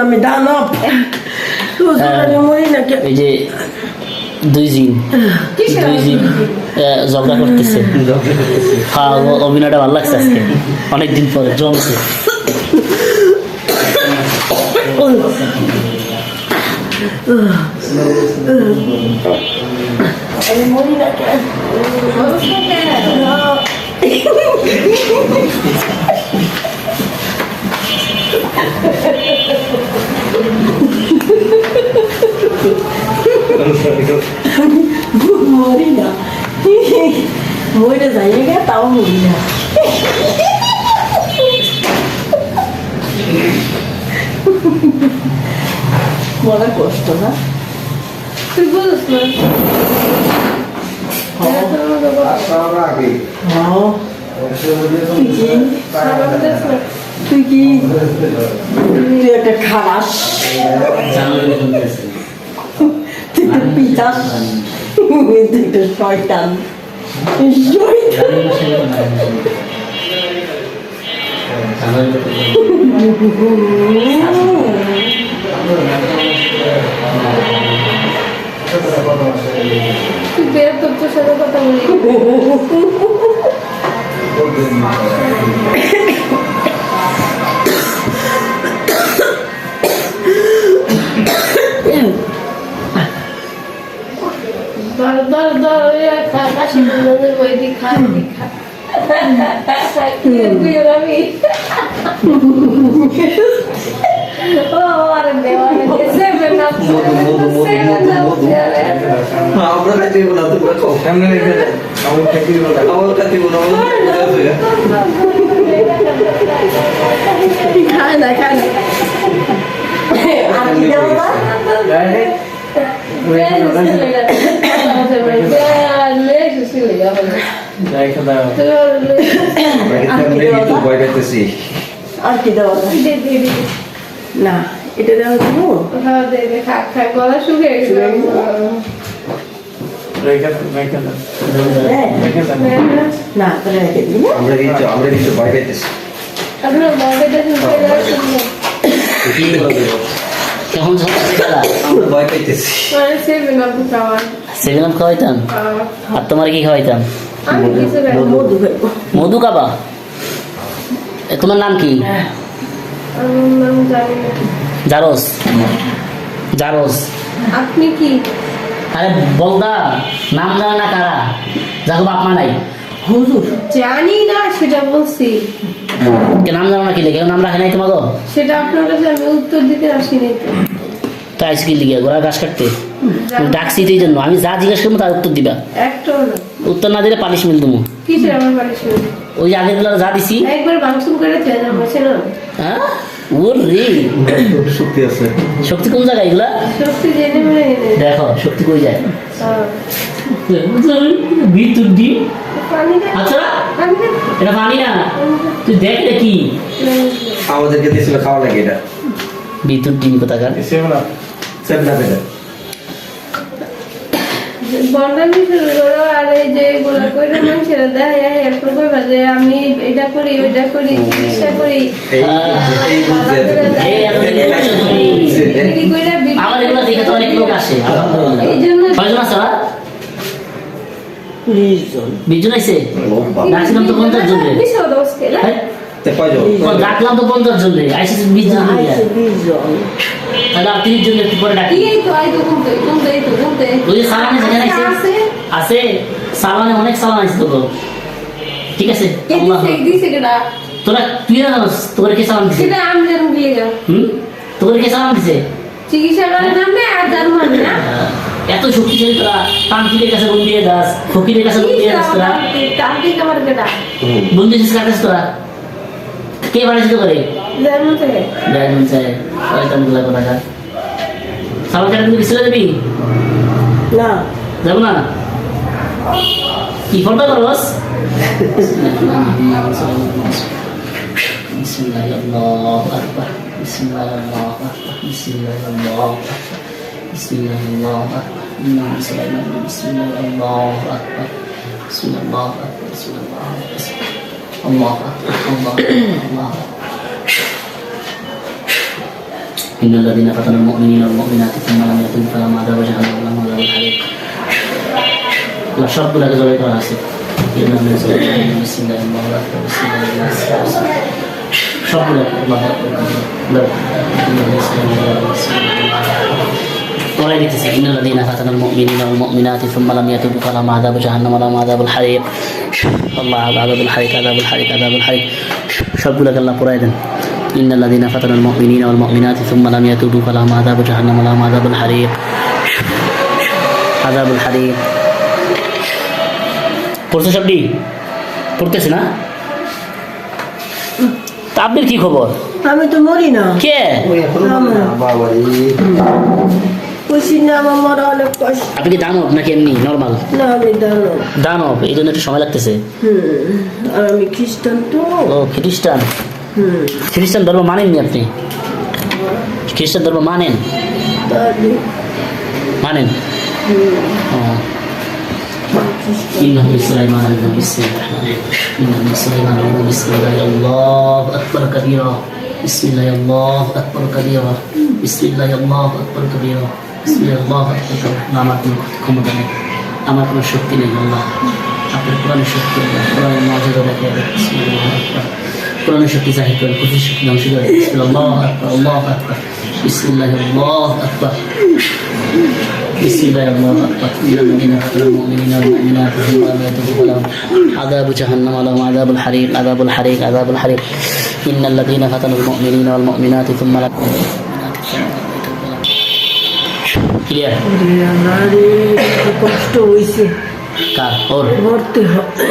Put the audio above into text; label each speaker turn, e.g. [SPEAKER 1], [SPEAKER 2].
[SPEAKER 1] আমি দানব মরি না
[SPEAKER 2] এই যে দুই জিন ঝগড়া করতেছে। হ্যাঁ, অভিনয়টা ভালো লাগছে আজকে, অনেকদিন পরে জমছে।
[SPEAKER 1] মরি না মরি না, মরে যাই গে তাও মরি না। বড় কষ্ট না,
[SPEAKER 3] তুই বলিস না
[SPEAKER 1] তুই কি তুই একটা খারাপ, তুই তো পিতাস, তুই তো শয়তান।
[SPEAKER 3] তুই বের তোর সাথে কথা বলি। কাশি বই দি খা
[SPEAKER 1] খায় না খায় না আর কি দেওয়া না, এটা দেওয়া যাবো
[SPEAKER 3] গলা শুকিয়ে গেছে।
[SPEAKER 1] না রেখে দিই না,
[SPEAKER 4] আমরা কিছু ভয় পাইতেছি।
[SPEAKER 3] আপনার বাবাটা
[SPEAKER 2] কেমন চলছে খেলা?
[SPEAKER 4] আমরা ভয় পাইতেছি।
[SPEAKER 2] সেভেন আপ খাওয়াইতাম, আর তোমার কি খাওয়াইতাম?
[SPEAKER 1] মধু খাইবো।
[SPEAKER 2] মধু খাবা? তোমার নাম কি? জারস। জারস
[SPEAKER 3] আপনি কি?
[SPEAKER 2] আরে বলদা, নাম জানা না কারা, যাকে বাপ মা নাই।
[SPEAKER 1] হুজুর
[SPEAKER 3] জানি না, সেটা বলছি।
[SPEAKER 2] নাম জানো না কি লেগে নাম রাখে নাই তোমাকে?
[SPEAKER 3] সেটা আপনার কাছে আমি উত্তর দিতে আসিনি তো।
[SPEAKER 2] তো আজকে লিগে গোড়া গাছ কাটতে ডাকছি এই জন্য, আমি যা জিজ্ঞেস করবো তার উত্তর দিবা।
[SPEAKER 3] একটা না,
[SPEAKER 2] উত্তর না দিলে পানিশমেন্ট দেবো।
[SPEAKER 3] কিসের আমার পানিশমেন্ট?
[SPEAKER 2] ওই যে আগের গুলো যা দিছি
[SPEAKER 3] একবার বাংসুম করে খেয়ে যাবো, সে না।
[SPEAKER 2] হ্যাঁ, ওর রে
[SPEAKER 4] শক্তি আছে।
[SPEAKER 2] শক্তি কোন জায়গায় এগুলা?
[SPEAKER 3] শক্তি জেনে মনে এনে
[SPEAKER 2] দেখো শক্তি কই যায়।
[SPEAKER 3] হ্যাঁ।
[SPEAKER 2] বিদ্যুৎ দি
[SPEAKER 3] পানি দে,
[SPEAKER 2] আচ্ছা,
[SPEAKER 3] পানি দে।
[SPEAKER 2] এটা পানি না, তুই দেখ এটা কি।
[SPEAKER 4] আমাদেরকে দিয়েছিল খাওয়া লাগে এটা।
[SPEAKER 2] বিদ্যুৎ ডিম কোথাকার।
[SPEAKER 4] সেভেন আপ এটা।
[SPEAKER 3] বন্ডামি শুরু করো, আর এই যে গোলা করে মানুষেরা দেয় এরপর কইবা যে আমি এটা করি ওইটা করি চিকিৎসা করি।
[SPEAKER 4] এই বুঝছে।
[SPEAKER 3] কি কইরা
[SPEAKER 2] আমার এগুলো দেখে তো অনেক লোক আসে।
[SPEAKER 3] এই জন্য
[SPEAKER 2] কয়জন আছে ওরা?
[SPEAKER 1] 20 জন।
[SPEAKER 2] 20 জন আইছে? ডাকছিলাম তো 50 জন রে।
[SPEAKER 3] বিশো দশ কেলা।
[SPEAKER 4] তে কয়জন?
[SPEAKER 2] ডাকলাম তো 50 জন রে, আইসে 20 জন রে।
[SPEAKER 1] আইছে 20 জন।
[SPEAKER 2] তাহলে আর 30 জন একটু পরে ডাকি।
[SPEAKER 3] এই তো আই তো ঘুমতে
[SPEAKER 2] ওই যে সালানে যেখানে আইছে আছে, সালানে অনেক সালান আইছে তো। ঠিক আছে,
[SPEAKER 3] কে দিছে কেডা?
[SPEAKER 2] তোরা তুই না জানোস তোর কে সালান দিছে?
[SPEAKER 3] সেটা আমি জানি গিয়ে যাও।
[SPEAKER 2] তোর কে সালান দিছে?
[SPEAKER 3] চিকিৎসা করার নামে আর জানো না।
[SPEAKER 2] এত শক্তিশালী তোরা, তান্ত্রিকের কাছে বন্দি হয়ে দাস, ফকিরের কাছে বন্দি হয়ে দাস তোরা।
[SPEAKER 3] তান্ত্রিক আমার কেডা?
[SPEAKER 2] বন্দি হয়েছিস কার কাছে তোরা? কে বানিয়েছিল করে?
[SPEAKER 3] জানো থেকে
[SPEAKER 2] ডায়মন্ড চাই শয়তান গুলা কোথাকার। সালান কাটা তুমি বিসরে যাবি?
[SPEAKER 1] না
[SPEAKER 2] যাবো না? কি ফটো করস? বিসমিল্লাহ আল্লাহু আকবার, বিসমিল্লাহ আল্লাহু আকবার, বিসমিল্লাহ আল্লাহু আকবার, বিসমিল্লাহ আল্লাহু আকবার, বিসমিল্লাহ আল্লাহু আকবার, বিসমিল্লাহ আল্লাহু আকবার, বিসমিল্লাহ আল্লাহু আকবার, আল্লাহু আকবার, আল্লাহু আকবার। إن الذين فتنوا المؤمنين والمؤمنات ثم لم يتوبوا فلهم عذاب جهنم ولهم عذاب الحريق لا شرط لك ذلك العاصف إن من سلطان بسم الله الله أكبر بسم الله الله أكبر شرط لك الله أكبر لا إن الذين فتنوا المؤمنين والمؤمنات ثم لم يتوبوا فلهم عذاب جهنم ولهم عذاب الحريق الله عذاب الحريق عذاب الحريق عذاب الحريق شرط لك الله قريدا إن الذين فتنوا المؤمنين والمؤمنات ثم لم يتوبوا فلهم عذاب جهنم ولهم عذاب الحريق عذاب الحريق পড়তে সবটি পড়তেছে না তা আপনার কি খবর
[SPEAKER 1] আমি তো মরি না
[SPEAKER 2] কে
[SPEAKER 4] বাবা
[SPEAKER 1] কইছি না আমার মরা অনেক কষ্ট
[SPEAKER 2] আপনি কি দানব নাকি এমনি নর্মাল
[SPEAKER 1] না আমি জানো
[SPEAKER 2] দানব এই জন্য একটু সময় লাগতেছে
[SPEAKER 1] আর আমি খ্রিস্টান তো
[SPEAKER 2] ও খ্রিস্টান খ্রিস্টান ধর্ম মানেননি আপনি খ্রিস্টান ধর্ম মানেন
[SPEAKER 1] তাহলে
[SPEAKER 2] মানেন ও إنه سليمان بسم الله إنه سليمان بسم الله الله أكبر كبيرا بسم الله الله أكبر كبيرا بسم الله الله أكبر كبيرا بسم الله الله أكبر كبيرا আমার কোনো ক্ষমতা নেই আমার কোনো শক্তি নেই আল্লাহ আপনার কোরআনের শক্তি কোরআনের মর্যাদা রেখে বিসমিল্লাহ আকবার কোরআনের শক্তি জাহির করেন কুফরির শক্তি ধ্বংস করেন বিসমিল্লাহ আকবার আল্লাহু আকবার বিসমিল্লাহ আল্লাহু আকবার بسم الله الله أكبر إن الذين فتنوا المؤمنين والمؤمنات ثم لم يتوبوا لهم عذاب جهنم ولهم عذاب الحريق عذاب الحريق عذاب الحريق إن الذين فتنوا المؤمنين والمؤمنات ثم لم ক্লিয়ার
[SPEAKER 1] কষ্ট হয়েছে
[SPEAKER 2] কার ওর
[SPEAKER 1] মরতে হবে